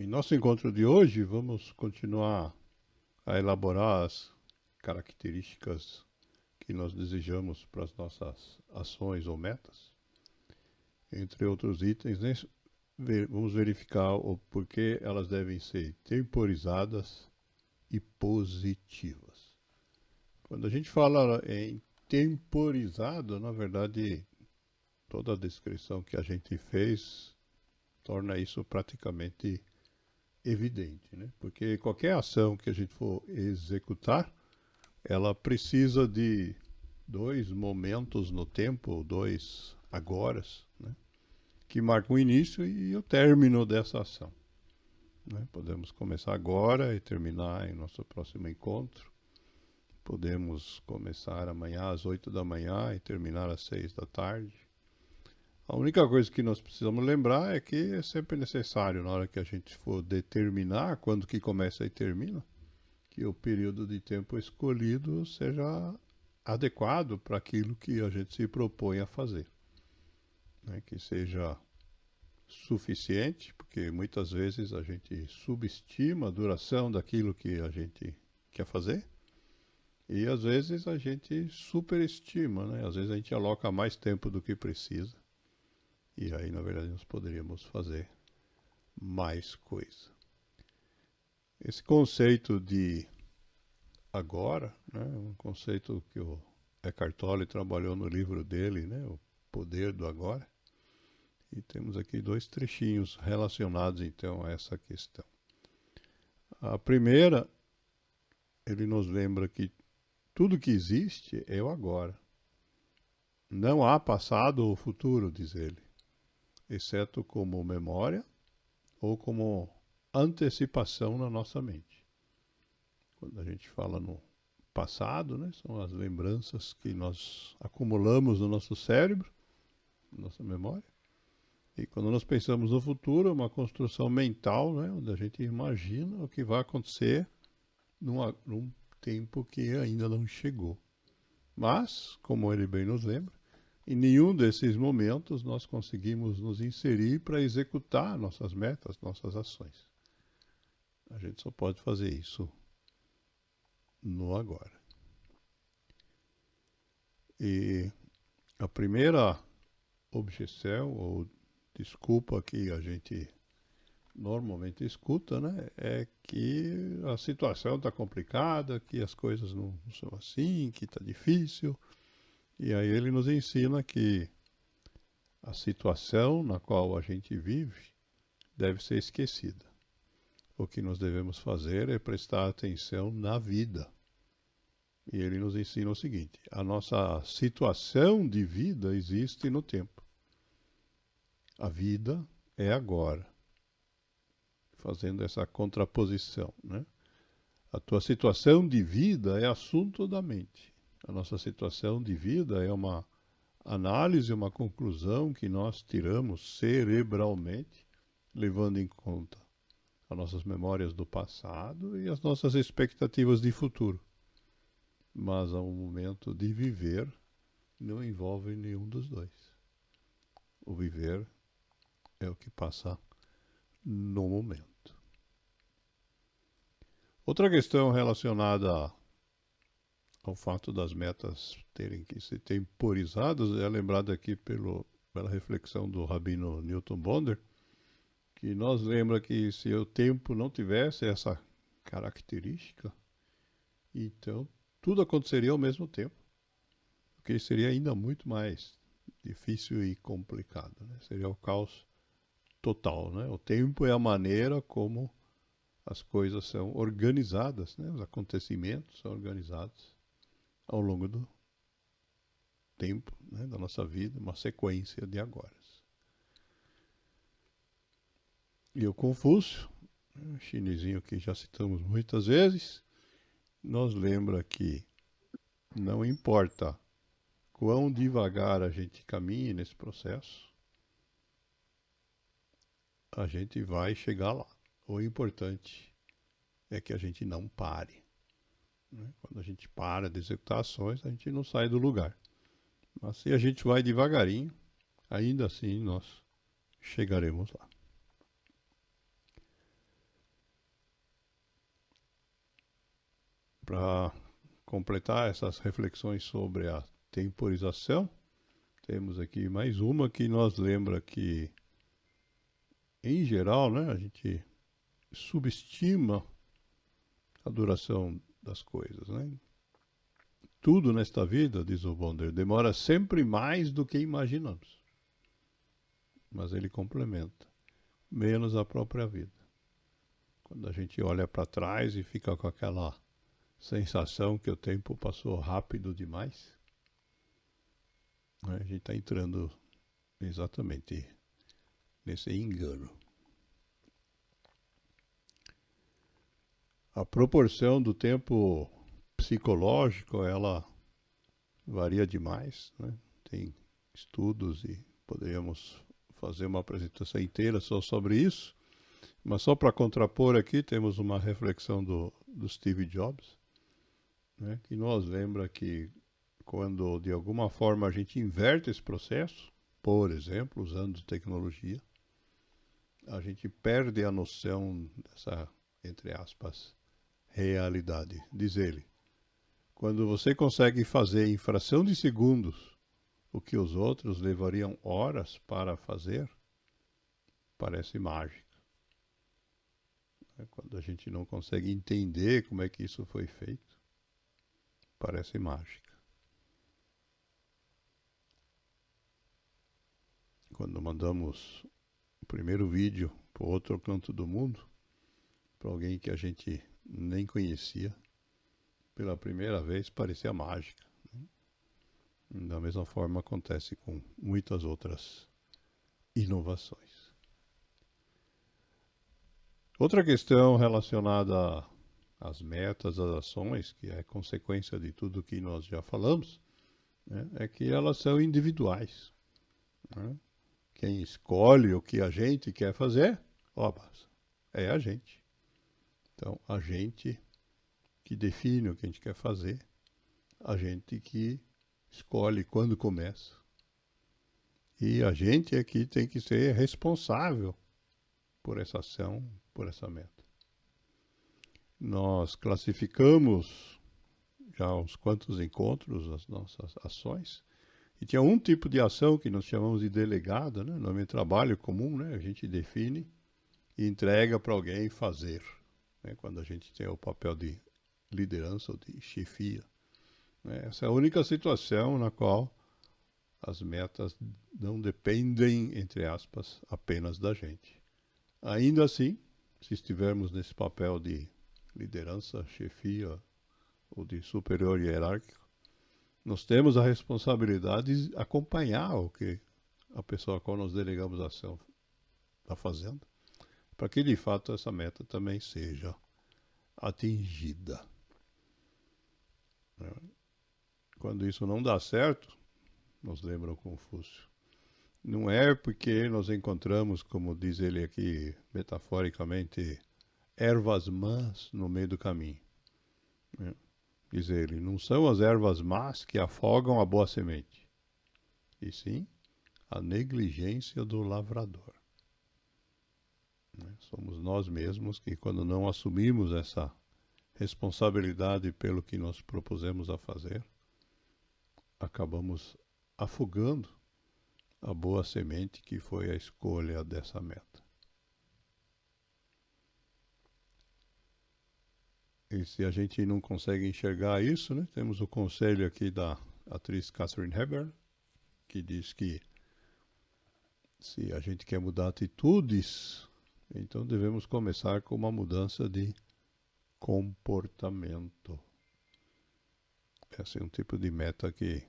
Em nosso encontro de hoje, vamos continuar a elaborar as características que nós desejamos para as nossas ações ou metas. Entre outros itens, né, vamos verificar o porquê elas devem ser temporizadas e positivas. Quando a gente fala em temporizado, na verdade, toda a descrição que a gente fez torna isso praticamente evidente, né? Porque qualquer ação que a gente for executar, ela precisa de dois momentos no tempo, dois agoras, né? Que marcam o início e o término dessa ação, né? Podemos começar agora e terminar em nosso próximo encontro. Podemos começar amanhã às 8 da manhã e terminar às 6 da tarde. A única coisa que nós precisamos lembrar é que é sempre necessário, na hora que a gente for determinar quando que começa e termina, que o período de tempo escolhido seja adequado para aquilo que a gente se propõe a fazer, né? Que seja suficiente, porque muitas vezes a gente subestima a duração daquilo que a gente quer fazer, e às vezes a gente superestima, né? Às vezes a gente aloca mais tempo do que precisa. E aí, na verdade, nós poderíamos fazer mais coisa. Esse conceito de agora, né, um conceito que o Eckhart Tolle trabalhou no livro dele, né, O Poder do Agora. E temos aqui dois trechinhos relacionados, então, a essa questão. A primeira, ele nos lembra que tudo que existe é o agora. Não há passado ou futuro, diz ele, exceto como memória ou como antecipação na nossa mente. Quando a gente fala no passado, né, são as lembranças que nós acumulamos no nosso cérebro, na nossa memória. E quando nós pensamos no futuro, é uma construção mental, né, onde a gente imagina o que vai acontecer num tempo que ainda não chegou. Mas, como ele bem nos lembra, em nenhum desses momentos nós conseguimos nos inserir para executar nossas metas, nossas ações. A gente só pode fazer isso no agora. E a primeira objeção ou desculpa que a gente normalmente escuta, né, é que a situação está complicada, que as coisas não são assim, que está difícil. E aí ele nos ensina que a situação na qual a gente vive deve ser esquecida. O que nós devemos fazer é prestar atenção na vida. E ele nos ensina o seguinte: a nossa situação de vida existe no tempo. A vida é agora. Fazendo essa contraposição, né? A tua situação de vida é assunto da mente. A nossa situação de vida é uma análise, uma conclusão que nós tiramos cerebralmente, levando em conta as nossas memórias do passado e as nossas expectativas de futuro. Mas ao momento de viver, não envolve nenhum dos dois. O viver é o que passa no momento. Outra questão relacionada ao fato das metas terem que ser temporizadas é lembrada aqui pela reflexão do Rabino Newton Bonder, que nos lembra que se o tempo não tivesse essa característica, então tudo aconteceria ao mesmo tempo, o que seria ainda muito mais difícil e complicado, né? Seria o caos total, né? O tempo é a maneira como as coisas são organizadas, né? Os acontecimentos são organizados ao longo do tempo, né? Da nossa vida, uma sequência de agoras. E o Confúcio, um chinesinho que já citamos muitas vezes, nos lembra que não importa quão devagar a gente caminhe nesse processo, a gente vai chegar lá. O importante é que a gente não pare, né? Quando a gente para de executar ações, a gente não sai do lugar. Mas se a gente vai devagarinho, ainda assim nós chegaremos lá. Para completar essas reflexões sobre a temporização, temos aqui mais uma que nos lembra que, em geral, né, a gente subestima a duração das coisas, né? Tudo nesta vida, diz o Bonder, demora sempre mais do que imaginamos. Mas ele complementa, menos a própria vida. Quando a gente olha para trás e fica com aquela sensação que o tempo passou rápido demais, né, a gente está entrando exatamente nesse engano. A proporção do tempo psicológico, ela varia demais, né? Tem estudos e poderíamos fazer uma apresentação inteira só sobre isso, mas só para contrapor aqui temos uma reflexão do Steve Jobs, né, que nos lembra que quando de alguma forma a gente inverte esse processo, por exemplo, usando tecnologia, a gente perde a noção dessa, entre aspas, realidade. Diz ele, quando você consegue fazer em fração de segundos o que os outros levariam horas para fazer, parece mágica. Quando a gente não consegue entender como é que isso foi feito, parece mágica. Quando mandamos o primeiro vídeo para o outro canto do mundo, para alguém que a gente nem conhecia, pela primeira vez parecia mágica. Da mesma forma acontece com muitas outras inovações. Outra questão relacionada às metas, às ações, que é consequência de tudo que nós já falamos, né, é que elas são individuais. Né? Quem escolhe o que a gente quer fazer, é a gente. Então, a gente que define o que a gente quer fazer, a gente que escolhe quando começa. E a gente é que tem que ser responsável por essa ação, por essa meta. Nós classificamos já uns quantos encontros as nossas ações, e tinha um tipo de ação que nós chamamos de delegada, né? No meu trabalho comum, né? A gente define e entrega para alguém fazer, né? Quando a gente tem o papel de liderança ou de chefia. Né? Essa é a única situação na qual as metas não dependem, entre aspas, apenas da gente. Ainda assim, se estivermos nesse papel de liderança, chefia ou de superior hierárquico, nós temos a responsabilidade de acompanhar o que a pessoa a qual nós delegamos a ação está fazendo, para que de fato essa meta também seja atingida. Quando isso não dá certo, nos lembra o Confúcio, não é porque nós encontramos, como diz ele aqui metaforicamente, ervas más no meio do caminho. Diz ele, não são as ervas más que afogam a boa semente, e sim a negligência do lavrador. Somos nós mesmos que, quando não assumimos essa responsabilidade pelo que nós propusemos a fazer, acabamos afogando a boa semente que foi a escolha dessa meta. E se a gente não consegue enxergar isso, né, temos o conselho aqui da atriz Katharine Hepburn, que diz que se a gente quer mudar atitudes, então devemos começar com uma mudança de comportamento. Esse é um tipo de meta que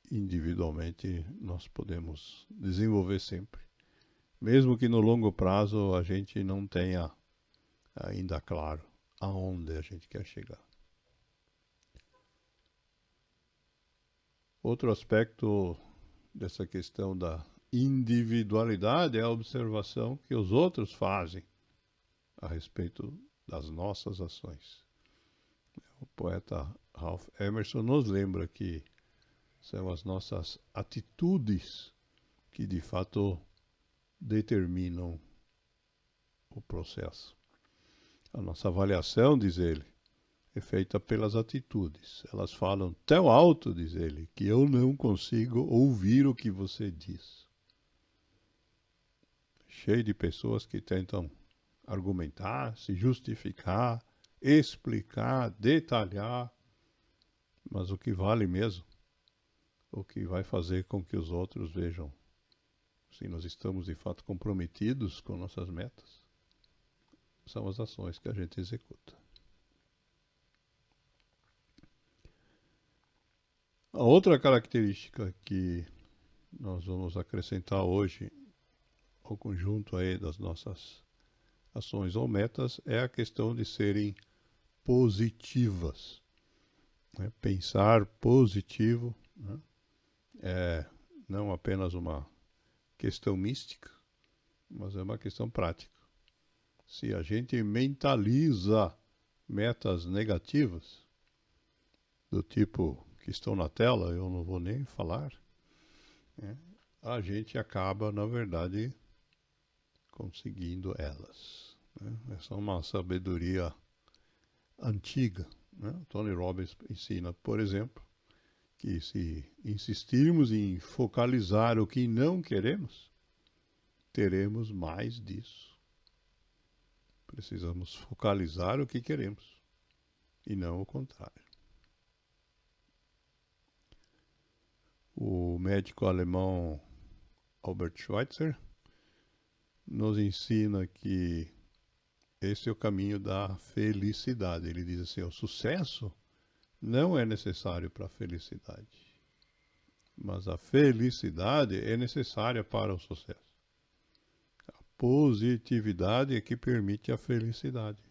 individualmente nós podemos desenvolver sempre. Mesmo que no longo prazo a gente não tenha ainda claro aonde a gente quer chegar. Outro aspecto dessa questão da individualidade é a observação que os outros fazem a respeito das nossas ações. O poeta Ralph Emerson nos lembra que são as nossas atitudes que de fato determinam o processo. A nossa avaliação, diz ele, é feita pelas atitudes. Elas falam tão alto, diz ele, que eu não consigo ouvir o que você diz. Cheio de pessoas que tentam argumentar, se justificar, explicar, detalhar, mas o que vale mesmo, o que vai fazer com que os outros vejam se nós estamos de fato comprometidos com nossas metas, são as ações que a gente executa. A outra característica que nós vamos acrescentar hoje ao conjunto aí das nossas ações ou metas é a questão de serem positivas. Né? Pensar positivo, né? É não apenas uma questão mística, mas é uma questão prática. Se a gente mentaliza metas negativas, do tipo que estão na tela, eu não vou nem falar, né? A gente acaba, na verdade, conseguindo elas. Né? Essa é uma sabedoria antiga. Né? Tony Robbins ensina, por exemplo, que se insistirmos em focalizar o que não queremos, teremos mais disso. Precisamos focalizar o que queremos e não o contrário. O médico alemão Albert Schweitzer nos ensina que esse é o caminho da felicidade. Ele diz assim, o sucesso não é necessário para a felicidade, mas a felicidade é necessária para o sucesso. A positividade é que permite a felicidade.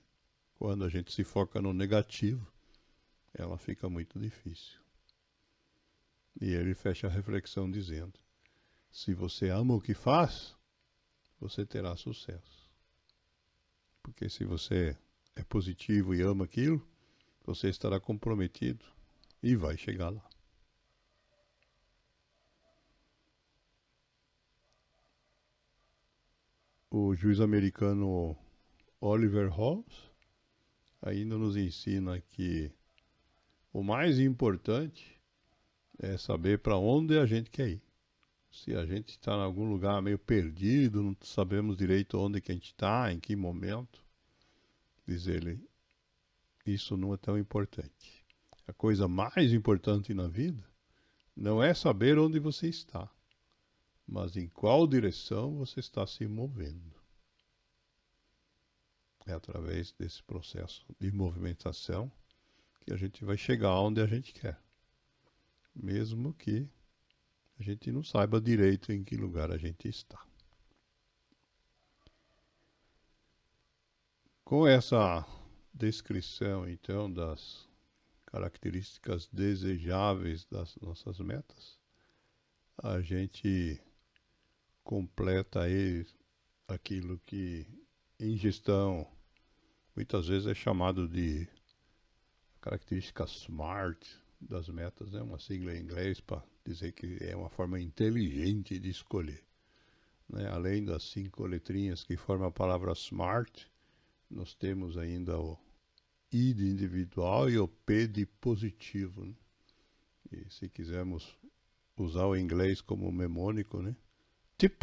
Quando a gente se foca no negativo, ela fica muito difícil. E ele fecha a reflexão dizendo, se você ama o que faz, você terá sucesso. Porque se você é positivo e ama aquilo, você estará comprometido e vai chegar lá. O juiz americano Oliver Holmes ainda nos ensina que o mais importante é saber para onde a gente quer ir. Se a gente está em algum lugar meio perdido, não sabemos direito onde que a gente está, em que momento, diz ele, isso não é tão importante. A coisa mais importante na vida não é saber onde você está, mas em qual direção você está se movendo. É através desse processo de movimentação que a gente vai chegar onde a gente quer, mesmo que a gente não saiba direito em que lugar a gente está. Com essa descrição, então, das características desejáveis das nossas metas, a gente completa aí aquilo que em gestão muitas vezes é chamado de característica SMART das metas, é uma sigla em inglês para dizer que é uma forma inteligente de escolher. Né? Além das 5 letrinhas que formam a palavra SMART, nós temos ainda o I de individual e o P de positivo. Né? E se quisermos usar o inglês como mnemônico, né? Tip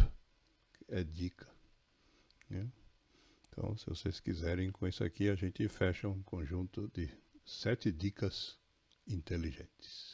é dica. Né? Então, se vocês quiserem, com isso aqui a gente fecha um conjunto de 7 dicas inteligentes.